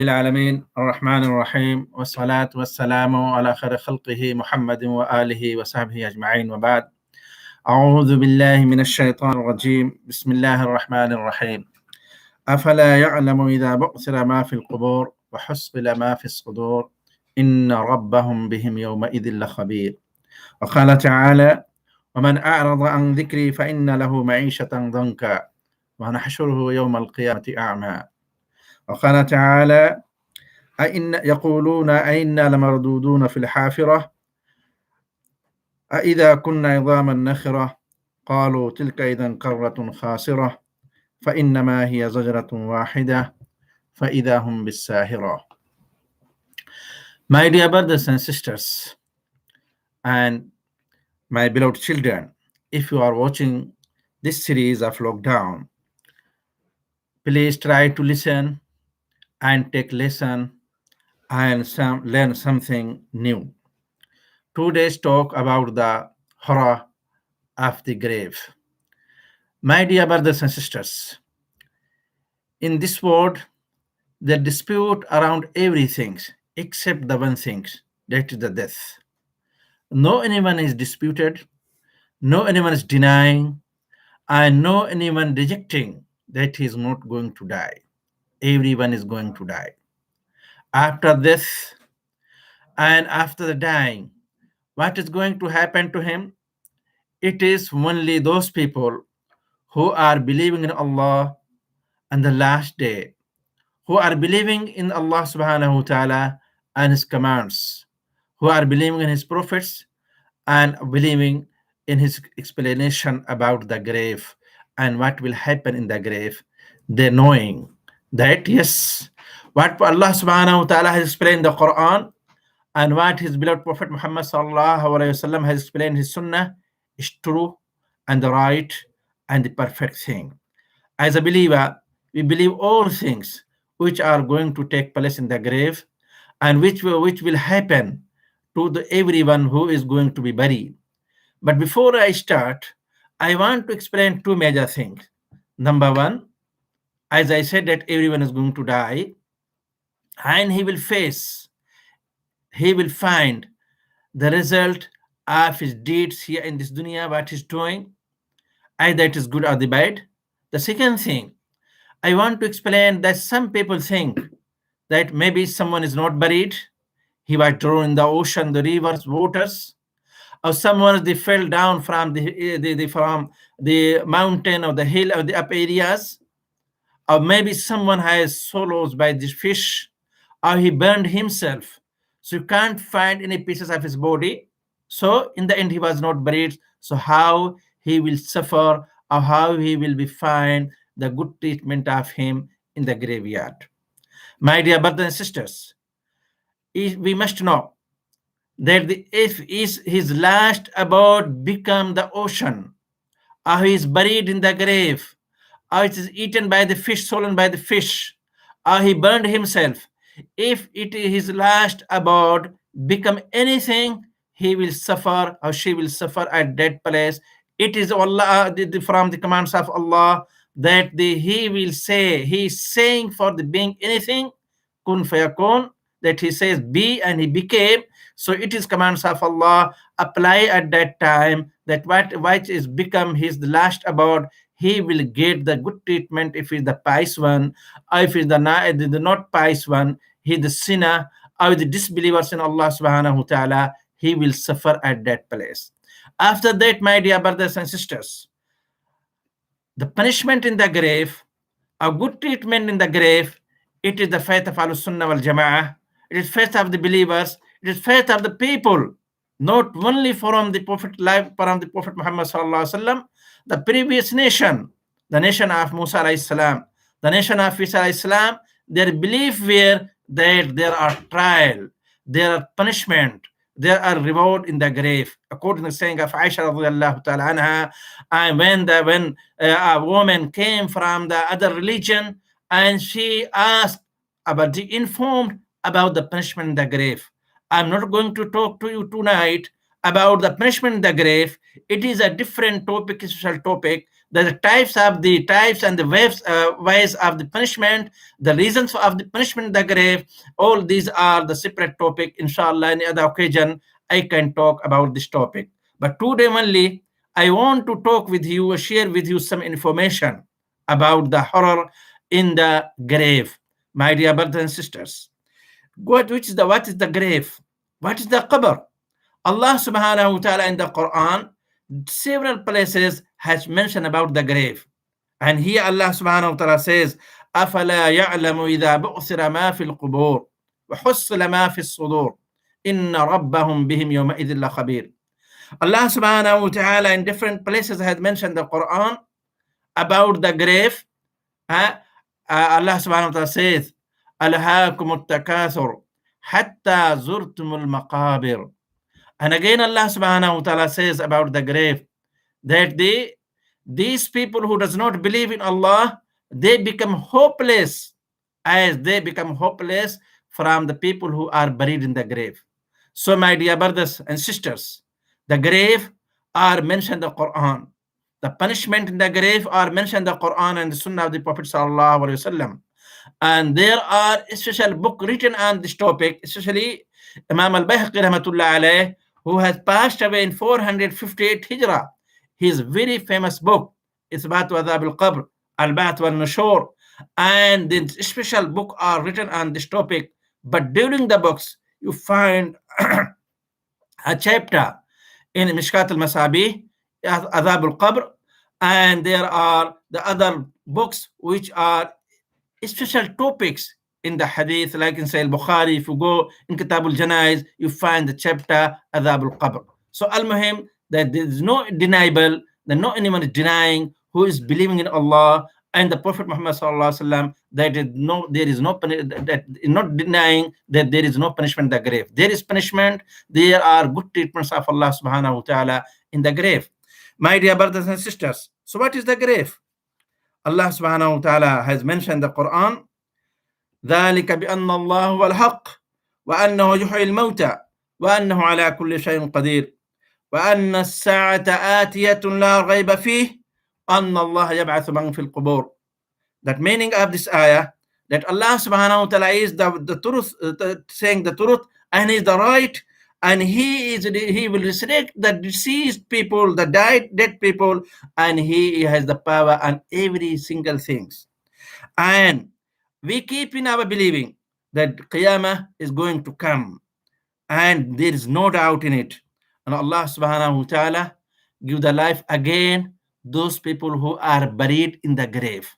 العالمين الرحمن الرحيم والصلاة والسلام على خير خلقه محمد وآله وصحبه أجمعين وبعد أعوذ بالله من الشيطان الرجيم بسم الله الرحمن الرحيم أفلا يعلم إذا بعثر ما في القبور وحصل ما في الصدور إن ربهم بهم يومئذ لخبير وقال تعالى ومن أعرض عن ذكري فإن له معيشة ضنكا ونحشره يوم القيامة أعمى وقال تعالى يقولون أئنا لمردودون في الحافرة أئذا كنا عظاما نخرة قالوا تلك إذا كرة خاسرة فإنما هي زجرة واحدة فإذا هم بالساهرة. My dear brothers and sisters and my beloved children, if you are watching this series of lockdown, please try to listen and take lesson and learn something new. Today's talk about the horror of the grave. My dear brothers and sisters, in this world, the dispute around everything except the one thing, that is the death. No anyone is disputed, no anyone is denying, and no anyone rejecting that he is not going to die. Everyone is going to die. After death and after the dying, what is going to happen to him? It is only those people who are believing in Allah and the last day, who are believing in Allah subhanahu wa ta'ala and his commands, who are believing in his prophets and believing in his explanation about the grave and what will happen in the grave. They knowing that yes, what Allah subhanahu wa ta'ala has explained in the Quran and what his beloved Prophet Muhammad sallallahu alayhi wasallam has explained his sunnah is true and the right and the perfect thing. As a believer, we believe all things which are going to take place in the grave and which will happen to everyone who is going to be buried. But before I start, I want to explain two major things. Number one, as I said that everyone is going to die and he will find the result of his deeds here in this dunya, what he's doing, either it is good or the bad. The second thing, I want to explain that some people think that maybe someone is not buried, he was thrown in the ocean, the rivers, waters, or someone they fell down from the mountain or the hill or the up areas, or maybe someone has swallowed by the fish, or he burned himself. So you can't find any pieces of his body. So in the end, he was not buried. So how he will suffer or how he will be find the good treatment of him in the graveyard. My dear brothers and sisters, we must know that if his last abode become the ocean, or he is buried in the grave, or it is eaten by the fish, swollen by the fish, or he burned himself, if it is his last abode become anything, he will suffer or she will suffer at that place. It is Allah from the commands of Allah that he will say, he is saying for the being anything, kun fayakun, that he says be and he became. So it is commands of Allah apply at that time, that what is become his last abode, he will get the good treatment if he's the pious one, or if he's the not pious one, he the sinner, or the disbelievers in Allah subhanahu wa ta'ala, he will suffer at that place. After that, my dear brothers and sisters, the punishment in the grave, a good treatment in the grave, it is the faith of Al-Sunnah wal Jama'ah, it is faith of the believers, it is faith of the people, not only from the Prophet life, from the Prophet Muhammad sallallahu alaihi wasallam, the previous nation, the nation of Musa alayhi salam, the nation of Isa alayhi salam, their belief were that there are trial, there are punishment, there are reward in the grave, according to the saying of Aisha radhiyallahu ta'ala anha. And when a woman came from the other religion and she asked about the informed about the punishment in the grave. I'm not going to talk to you tonight about the punishment in the grave. It is a different topic, a special topic. the types and the ways of the punishment, the reasons of the punishment in the grave. All these are the separate topic. Inshallah, any other occasion I can talk about this topic. But today only I want to talk with you, share with you some information about the horror in the grave, my dear brothers and sisters. What is the grave? What is the qabr? Allah subhanahu wa ta'ala in the Quran, several places has mentioned about the grave. And here Allah subhanahu wa ta'ala says, أَفَلَا يَعْلَمُ إِذَا بُعْثِرَ مَا فِي الْقُبُورِ وَحُصِّلَ مَا فِي الصُّدُورِ إِنَّ رَبَّهُم بِهِمْ يَوْمَئِذٍ لَخَبِيرٌ. Allah subhanahu wa ta'ala in different places has mentioned the Quran about the grave. Allah subhanahu wa ta'ala says, أَلْهَاكُمُ التَّكَاثُرُ حَتَّى زُرْتُمُ الْمَقَابِرِ. And again, Allah subhanahu wa ta'ala says about the grave that these people who does not believe in Allah, they become hopeless as they become hopeless from the people who are buried in the grave. So, my dear brothers and sisters, the grave are mentioned in the Quran. The punishment in the grave are mentioned in the Quran and the Sunnah of the Prophet sallallahu alaihi wasallam. And there are a special book written on this topic, especially Imam al-Bayhaqi rahmatullah alayh, who has passed away in 458 Hijrah. His very famous book, Isbat wa Adhab al-Qabr, Al-Ba'th wa Nushur, and the special book are written on this topic. But during the books, you find a chapter in Mishkat al-Masabih, Adhab al-Qabr, and there are the other books which are special topics in the hadith, like in Sahih Bukhari. If you go in Kitab al-Janaiz, you find the chapter Adhab al-Qabr. So al-Muhim, that there is no deniable, that no anyone is denying who is believing in Allah and the Prophet Muhammad sallallahu alaihi wasallam, that there is no that is not denying that there is no punishment in the grave. There is punishment. There are good treatments of Allah subhanahu wa ta'ala in the grave. My dear brothers and sisters, so what is the grave? Allah subhanahu wa ta'ala has mentioned in the Quran, ذَلِكَ بِأَنَّ اللَّهُ هُوَ الْحَقُّ وَأَنَّهُ يُحْيِي الْمَوْتَى وَأَنَّهُ عَلَى كُلِّ شَيْءٍ قَدِيرٌ وَأَنَّ السَّاعَةَ آتِيَةٌ لَا رَيْبَ فِيهِ أَنَّ اللَّهَ يَبْعَثُ مَن فِي الْقُبُورِ. That meaning of this ayah, that Allah subhanahu wa ta'ala is the truth, saying the truth, and is the right, and he will resurrect the deceased people, the dead people, and he has the power on every single things. And we keep in our believing that Qiyamah is going to come, and there is no doubt in it. And Allah subhanahu wa ta'ala give the life again those people who are buried in the grave.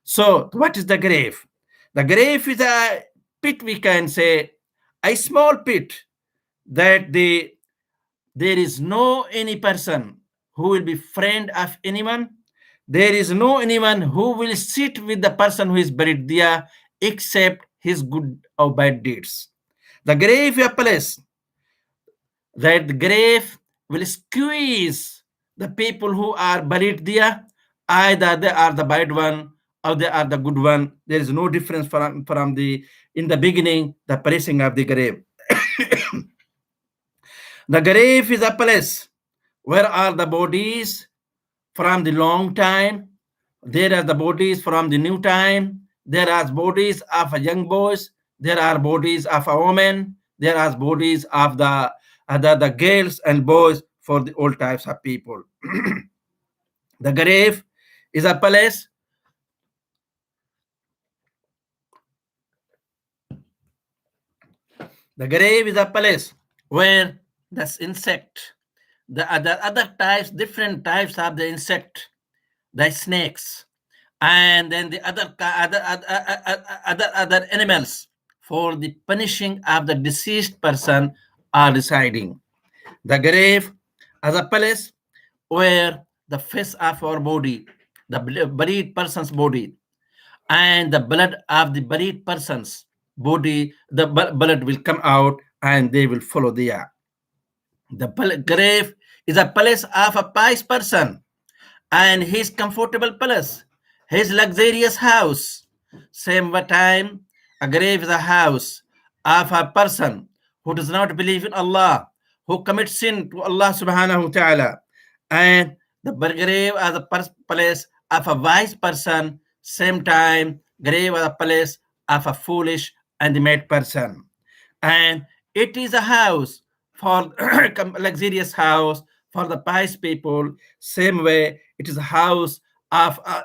So what is the grave? The grave is a pit, we can say, a small pit that there is no any person who will be friend of anyone. There is no anyone who will sit with the person who is buried there except his good or bad deeds. The grave is a place that the grave will squeeze the people who are buried there. Either they are the bad one or they are the good one. There is no difference from the in the beginning, the placing of the grave. The grave is a place where are the bodies from the long time. There are the bodies from the new time. There are bodies of a young boys. There are bodies of a woman. There are bodies of the girls and boys for the all types of people. The grave is a place The grave is a place where the insect, the other types, different types of the insect, the snakes, and then the other animals for the punishing of the deceased person are residing. The grave as a place where the face of our body, the buried person's body, and the blood of the buried person's body, the blood will come out and they will follow the air. The grave is a place of a pious person and his comfortable palace, his luxurious house. Same time, a grave is a house of a person who does not believe in Allah, who commits sin to Allah subhanahu wa ta'ala. And The grave as a place of a wise person, same time grave as a place of a foolish and mad person. And it is a house for luxurious house for the pious people. Same way, it is a house of a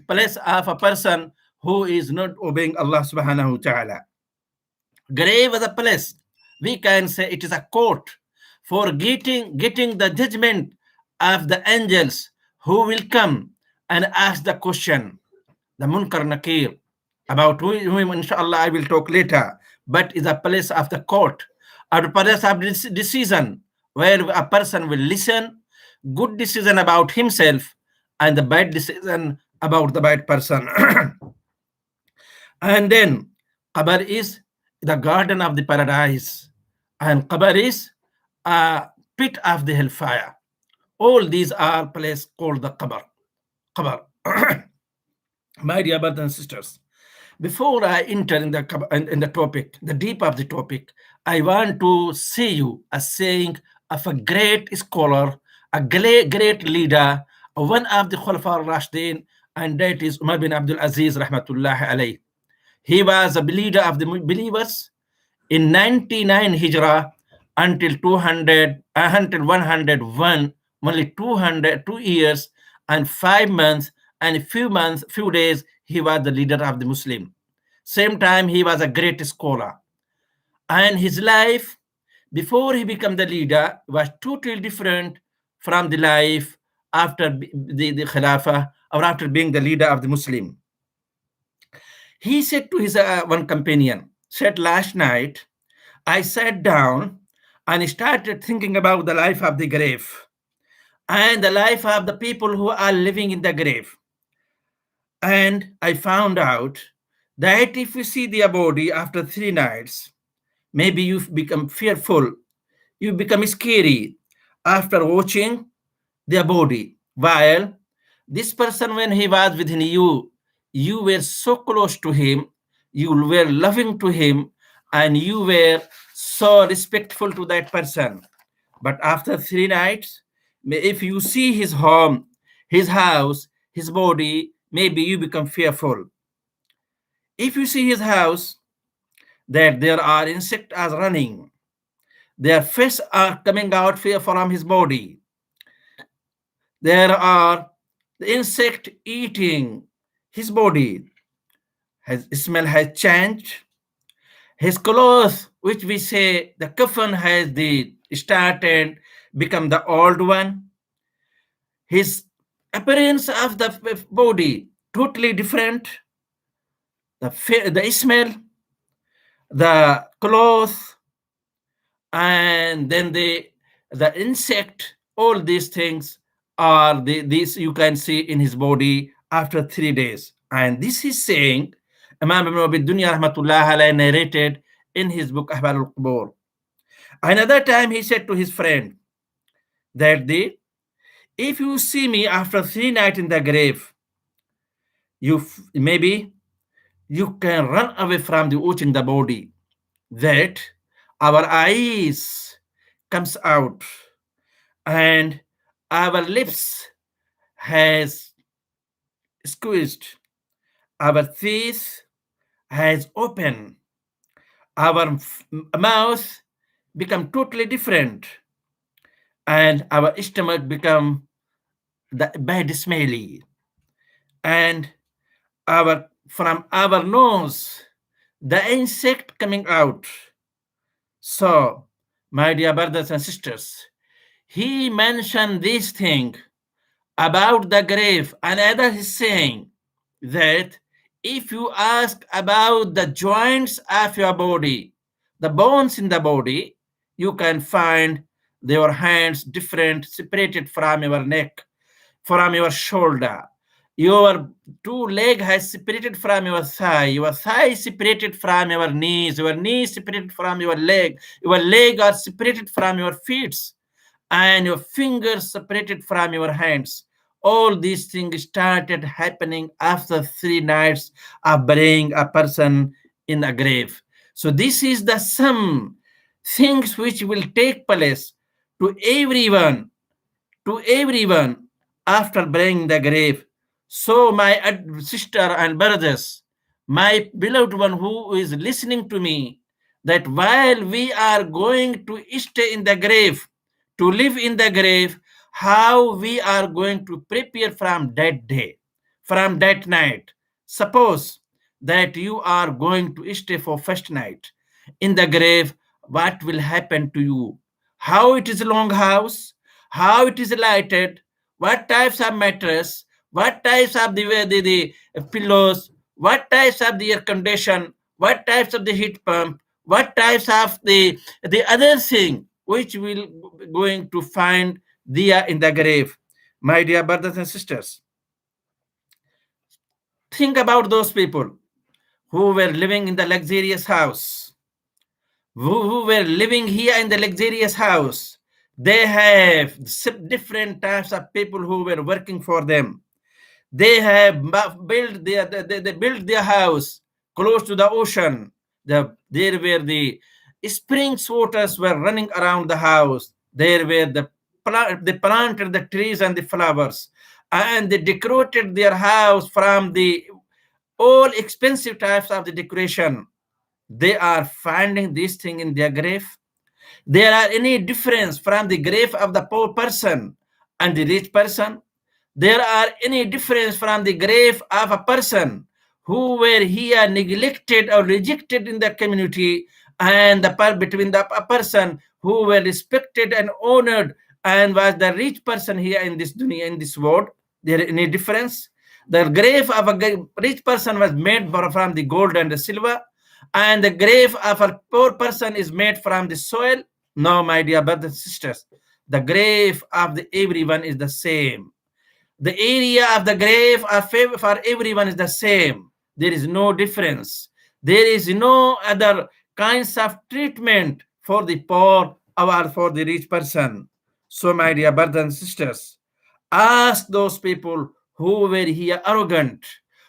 place of a person who is not obeying Allah subhanahu wa ta'ala. Grave as a place, we can say it is a court for getting the judgment of the angels who will come and ask the question, the Munkar Nakir, about whom inshallah I will talk later, but is a place of the court, or place of decision, where a person will listen, good decision about himself, and the bad decision about the bad person. And then Qabr is the garden of the paradise, and Qabr is a pit of the hellfire. All these are places called the Qabr. Qabr. My dear brothers and sisters, before I enter in the topic, the deep of the topic, I want to say you a saying of a great scholar, a great leader, one of the Khulafa al-Rashidin, and that is Umar bin Abdul Aziz rahmatullahi alayh. He was a leader of the believers in 99 Hijrah until 200, until 101, only 2 years and 5 months and few days, he was the leader of the Muslim. Same time, he was a great scholar. And his life, before he became the leader, was totally different from the life after the Khilafah or after being the leader of the Muslim. He said to his one companion, said, last night, I sat down and started thinking about the life of the grave and the life of the people who are living in the grave. And I found out that if you see their body after 3 nights, maybe you become fearful, you become scary after watching their body. While this person, when he was within you, you were so close to him, you were loving to him, and you were so respectful to that person. But after 3 nights, if you see his home, his house, his body, maybe you become fearful. If you see his house, that there are insects are running, their fish are coming out from his body, there are the insect eating his body, his smell has changed, his clothes, which we say the coffin has the started become the old one, his appearance of the body totally different, the smell, the cloth, and then the insect, all these things are these you can see in his body after 3 days. And this is saying Imam Ibn Obaidullah rahmatullah alayhi narrated in his book Ahwal al-Qubur. Another time he said to his friend that if you see me after 3 nights in the grave, maybe you can run away from the watching the body, that our eyes comes out and our lips has squeezed, our teeth has opened, our mouth become totally different, and our stomach become the bad smelly, and from our nose the insect coming out. So, my dear brothers and sisters, he mentioned this thing about the grave. Another is saying that if you ask about the joints of your body, the bones in the body, you can find your hands different, separated from your neck, from your shoulder. Your two leg has separated from your thigh separated from your knees separated from your leg are separated from your feet, and your fingers separated from your hands. All these things started happening after 3 nights of burying a person in a grave. So this is the some things which will take place to everyone to everyone after bringing the grave. So, my sister and brothers, my beloved one who is listening to me, that while we are going to stay in the grave, to live in the grave, how we are going to prepare from that day, from that night. Suppose that you are going to stay for first night in the grave, what will happen to you? How it is a long house, how it is lighted, what types of mattress, what types of the pillows, what types of the air condition, what types of the heat pump, what types of the other thing which will going to find there in the grave. My dear brothers and sisters, think about those people who were living in the luxurious house, who were living here in the luxurious house. They have different types of people who were working for them. They have built they built their house close to the ocean. There were the springs waters were running around the house. There were they planted the trees and the flowers, and they decorated their house from the all expensive types of the decoration. They are finding this thing in their grave. There are any difference from the grave of the poor person and the rich person? There are any difference from the grave of a person who were here neglected or rejected in the community and the between the a person who were respected and honored and was the rich person here in this dunya, in this world? There any difference? The grave of a rich person was made from the gold and the silver, and the grave of a poor person is made from the soil. No, my dear brothers and sisters, the grave of the everyone is the same. The area of the grave for everyone is the same. There is no difference. There is no other kinds of treatment for the poor or for the rich person. So, my dear brothers and sisters, ask those people who were here arrogant,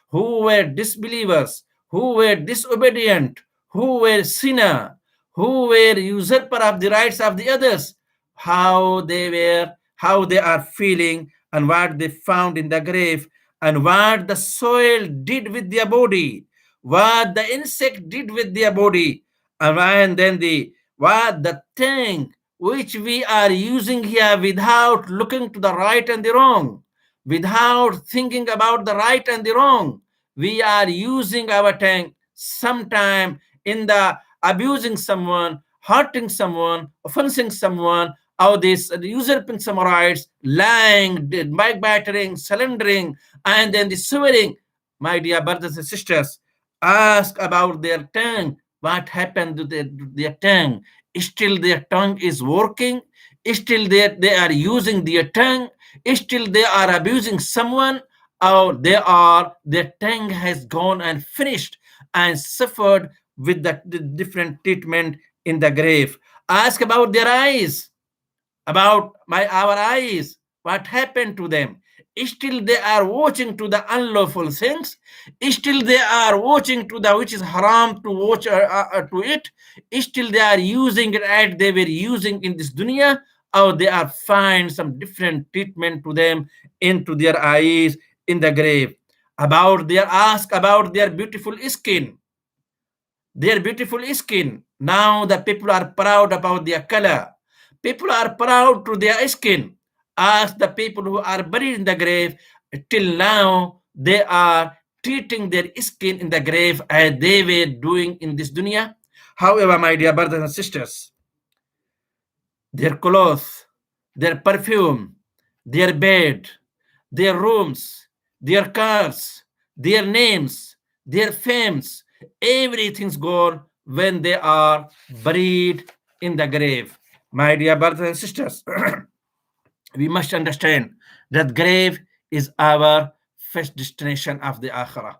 who were disbelievers, who were disobedient, who were sinner, who were usurper of the rights of the others, how they were, how they are feeling, and what they found in the grave, and what the soil did with their body, what the insect did with their body, and then the what the thing which we are using here without looking to the right and the wrong, without thinking about the right and the wrong. We are using our tongue sometime in the abusing someone, hurting someone, offending someone, or this usurping some rights, lying, backbiting, surrendering, and then the swearing. My dear brothers and sisters, ask about their tongue. What happened to their tongue? Still their tongue is working? Still they are using their tongue? Still they are abusing someone? Or their tongue has gone and finished and suffered with the different treatment in the grave. Ask about their eyes, about our eyes, what happened to them? Still they are watching to the unlawful things. Still they are watching to the which is haram to watch to it. Still they are using it as they were using in this dunya, or they are find some different treatment to them into their eyes in the grave. About their ask about their beautiful skin, their beautiful skin. Now the people are proud about their color. People are proud to their skin. Ask the people who are buried in the grave, till now they are treating their skin in the grave as they were doing in this dunya. However, my dear brothers and sisters, their clothes, their perfume, their bed, their rooms, their cars, their names, their fames, everything's gone when they are buried in the grave. My dear brothers and sisters, we must understand that grave is our first destination of the akhirah.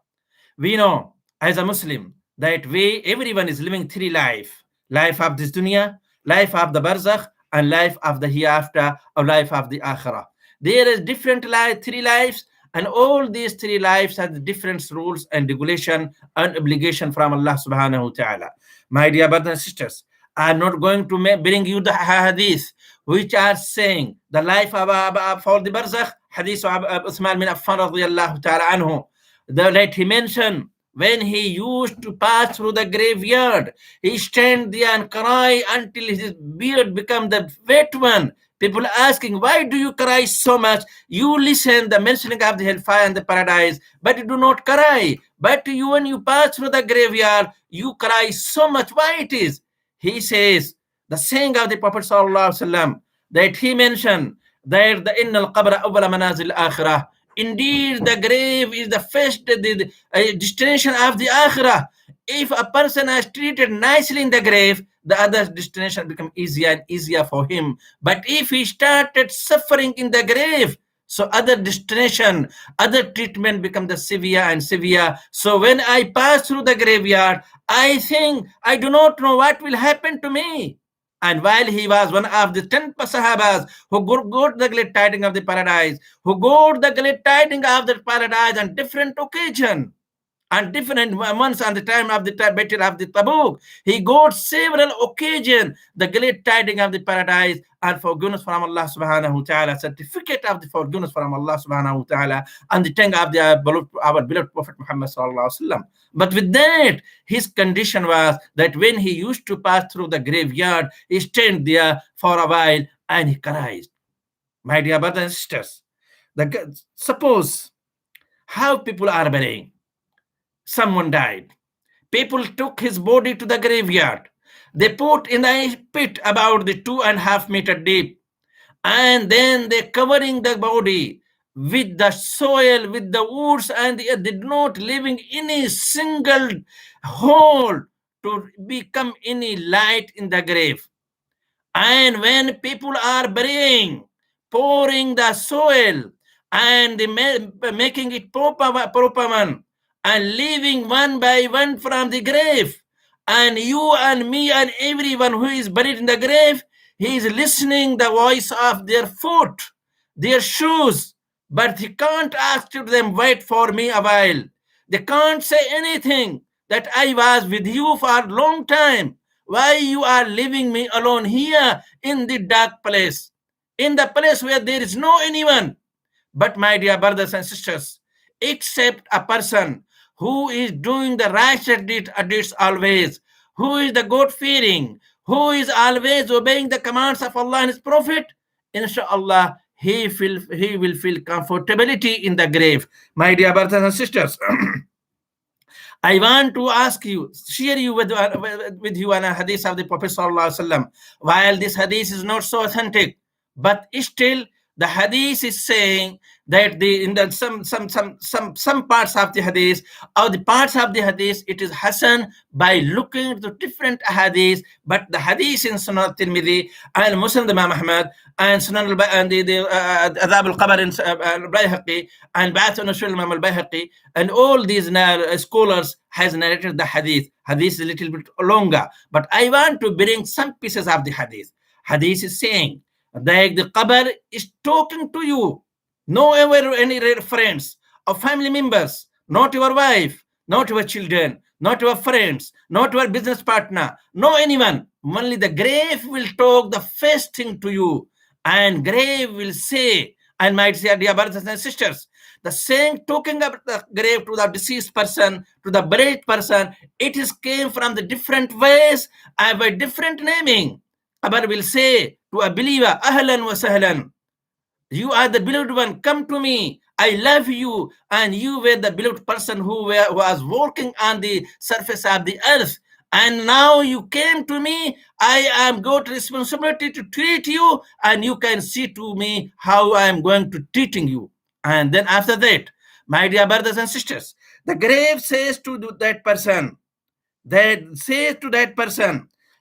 We know as a Muslim that everyone is living three life: life of this dunya, life of the barzakh, and life of the hereafter, or life of the akhirah. There is different three lives, and all these three lives have different rules and regulation and obligation from Allah subhanahu wa ta'ala. My dear brothers and sisters, I'm not going to bring you the hadith which are saying the life of for the barzakh, hadith of Uthman bin Affan radiyallahu ta'ala anhu. That he mentioned when he used to pass through the graveyard, he stand there and cry until his beard become the wet one. People asking, why do you cry so much? You listen the mentioning of the hellfire and the paradise, but you do not cry. But you, when you pass through the graveyard, you cry so much. Why it is? He says, the saying of the Prophet sallallahu alaihi wasallam, that he mentioned that the innal qabra awwala manazil akhirah. Indeed, the grave is the first destination of the akhirah. If a person has treated nicely in the grave, the other destination become easier and easier for him. But if he started suffering in the grave, so other destination, other treatment become the severe and severe. So when I pass through the graveyard, I think I do not know what will happen to me. And while he was one of the 10 Sahabas who got the glad tidings of the paradise, who got the glad tidings of the paradise on different occasion, and different months on the time of the battle of the Tabuk. He got several occasions the great tidings of the paradise and forgiveness from Allah subhanahu wa ta'ala, certificate of the forgiveness from Allah subhanahu wa ta'ala, and the tongue of the, our beloved Prophet Muhammad sallallahu alaihi wasallam. But with that, his condition was that when he used to pass through the graveyard, he stayed there for a while and he cried. My dear brothers and sisters, suppose how people are burying. Someone died. People took his body to the graveyard. They put in a pit about the 2.5 meter deep. And then they covering the body with the soil, with the woods, and they did not leaving any single hole to become any light in the grave. And when people are burying, pouring the soil and making it proper one, and leaving one by one from the grave, and you and me and everyone who is buried in the grave, he is listening the voice of their foot, their shoes, but he can't ask to them, wait for me a while. They can't say anything that I was with you for a long time. Why you are leaving me alone here in the dark place, in the place where there is no anyone? But my dear brothers and sisters, except a person who is doing the righteous deeds always, who is the God-fearing, who is always obeying the commands of Allah and His Prophet, inshallah, he will feel comfortability in the grave. My dear brothers and sisters, I want to ask you, share you with you an hadith of the Prophet sallallahu alaihi wasallam. While this hadith is not so authentic, but still the hadith is saying that some parts of the hadith, or the parts of the hadith, it is hasan by looking at the different hadith. But the hadith in Sunan Tirmidhi and Muslim Imam Ahmad and Sunan and the Adab al-Qabr in al-Bayhaqi and Ba'ath al-Nushul Imam al-Bayhaqi, and all these scholars has narrated the hadith. Hadith is a little bit longer, but I want to bring some pieces of the hadith. Hadith is saying that the qabr is talking to you. No ever any friends or family members, not your wife, not your children, not your friends, not your business partner, no anyone. Only the grave will talk the first thing to you, and grave will say, and might say, dear brothers and sisters, the saying talking about the grave to the deceased person, to the buried person, it is came from the different ways and by different naming. Qabr will say to a believer, ahlan wa sahlan, you are the beloved one, come to me, I love you, and you were the beloved person who was walking on the surface of the earth, and now you came to me, I am got responsibility to treat you, and you can see to me how I am going to treating you. And then after that, my dear brothers and sisters, the grave says to that person,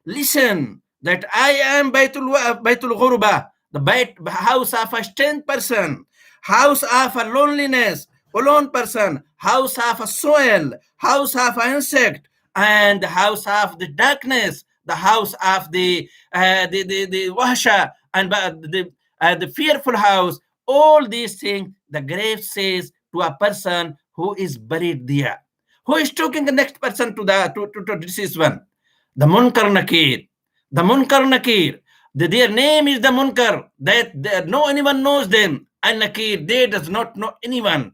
listen, that I am Baitul Ghurba, the house of a strange person, house of a loneliness, a lone person, house of a soil, house of an insect, and the house of the darkness, the house of the wahsha, and the fearful house. All these things the grave says to a person who is buried there. Who is talking the next person to the deceased one? The Munkar Nakir. The Munkar Nakir. Their name is the Munkar. No anyone knows them. And Nakir, they does not know anyone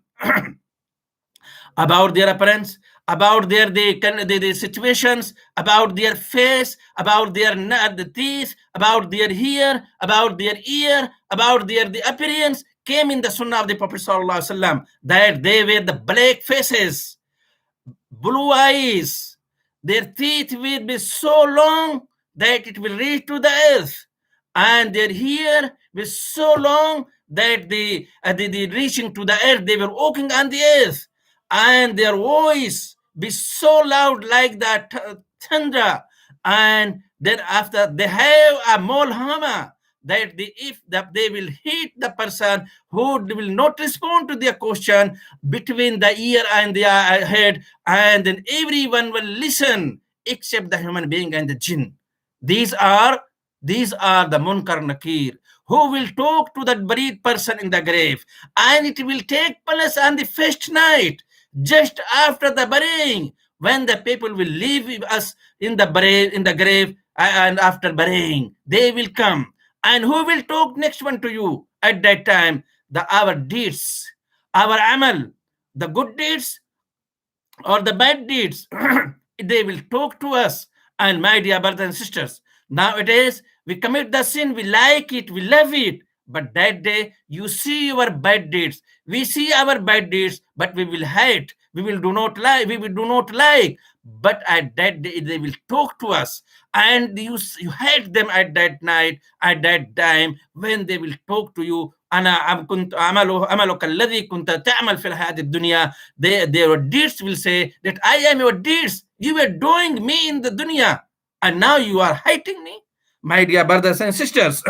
about their appearance, about the situations, about their face, about the teeth, about their hair, about their ear, about the appearance. Came in the Sunnah of the Prophet Sallallahu Alaihi Wasallam that they were the black faces, blue eyes. Their teeth will be so long that it will reach to the earth, and their hair was so long that the reaching to the earth, they were walking on the earth, and their voice be so loud like that thunder, and then after they have a molhama that they will hit the person who will not respond to their question between the ear and the head, and then everyone will listen except the human being and the jinn. These are the Munkar Nakir who will talk to that buried person in the grave, and it will take place on the first night, just after the burying, when the people will leave us in the grave, and after burying, they will come. And who will talk next one to you at that time? Our deeds, our amal, the good deeds or the bad deeds. They will talk to us. And my dear brothers and sisters, nowadays we commit the sin, we like it, we love it. But that day you see your bad deeds. We see our bad deeds, but we will hate. We will do not like. We will do not like. But at that day they will talk to us, and you hate them at that night, at that time when they will talk to you. أنا كنت عملك الذي كنت تعمل في الحياة الدنيا. Their deeds will say that I am your deeds. You were doing me in the dunya, and now you are hating me. My dear brothers and sisters,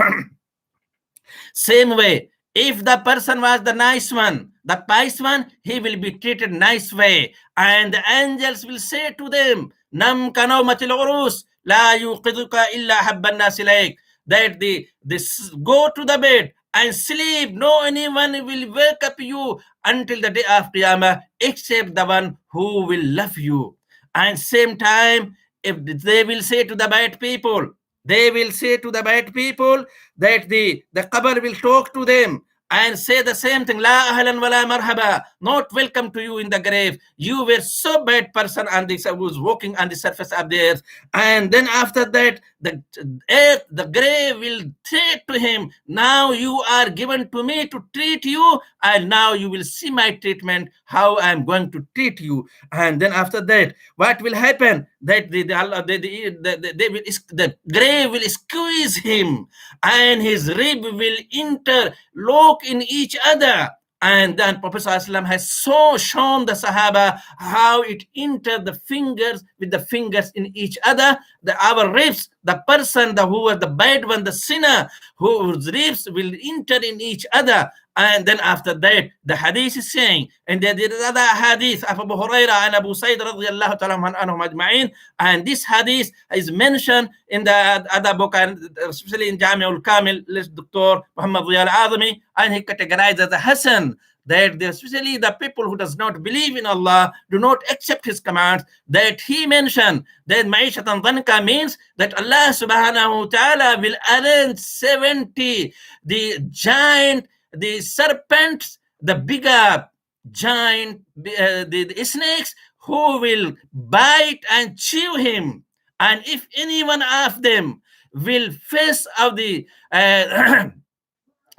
same way, if the person was the nice one, the pious one, he will be treated nice way. And the angels will say to them, Nam kanawmatil urus, la yuqiduka illa habban nasilaik. That this go to the bed and sleep. No anyone will wake up you until the day of Qiyamah, except the one who will love you. And same time, if they will say to the bad people, they will say to the bad people that the qabr will talk to them and say the same thing, La ahlan wa la marhaba, not welcome to you in the grave. You were so bad person on this who's walking on the surface of the earth. And then after that, the earth, the grave will say to him, now you are given to me to treat you, and now you will see my treatment, how I am going to treat you. And then after that, what will happen? That the grave will squeeze him, and his rib will interlock in each other. And then Prophet ﷺ has so shown the Sahaba how it entered the fingers with the fingers in each other. Our ribs, the person who was the bad one, the sinner, whose ribs will enter in each other. And then after that, the hadith is saying, and there is other hadith of Abu Hurairah and Abu Sayyid radiallahu ta'ala anhum ajma'in, and this hadith is mentioned in the other book, and especially in Jami' al-Kamil, Dr. Muhammad Ziyal Azmi, and he categorized as a Hasan, that especially the people who does not believe in Allah, do not accept his commands, that he mentioned that Ma'ishatan Dhanka means that Allah subhanahu wa ta'ala will arrange 70, the giant, the serpents, the bigger giant, the snakes who will bite and chew him. And if any one of them will face of the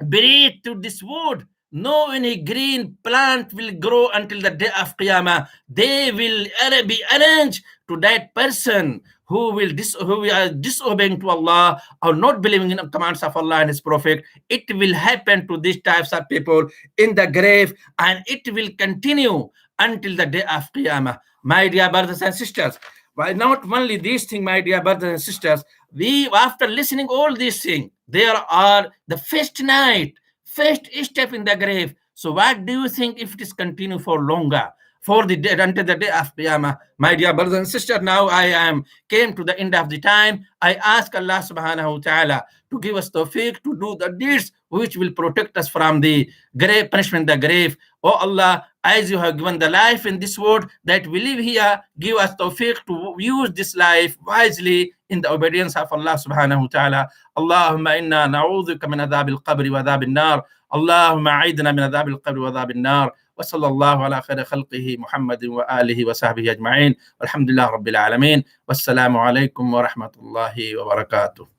breathe to this wood, no any green plant will grow until the day of Qiyamah. They will be arranged to that person who are disobeying to Allah or not believing in the commands of Allah and His Prophet. It will happen to these types of people in the grave, and it will continue until the day of Qiyamah. My dear brothers and sisters, why not only these things, my dear brothers and sisters, we, after listening all these things, there are the first night, first step in the grave. So what do you think if it is continue for longer, for the day, until the day of Qiyamah? My dear brothers and sisters, now I came to the end of the time. I ask Allah subhanahu wa ta'ala to give us tawfiq to do the deeds which will protect us from the grave punishment, the grave. Oh Allah, as you have given the life in this world that we live here, give us tawfiq to use this life wisely in the obedience of Allah subhanahu wa ta'ala. Allahumma inna na'udhuka min adhab al-qabr wa adhab al-nar. Allahumma a'idna min adhab al-qabr wa adhab al-nar. وصلى الله على خير خلقه محمد وآله وصحبه أجمعين والحمد لله رب العالمين والسلام عليكم ورحمة الله وبركاته.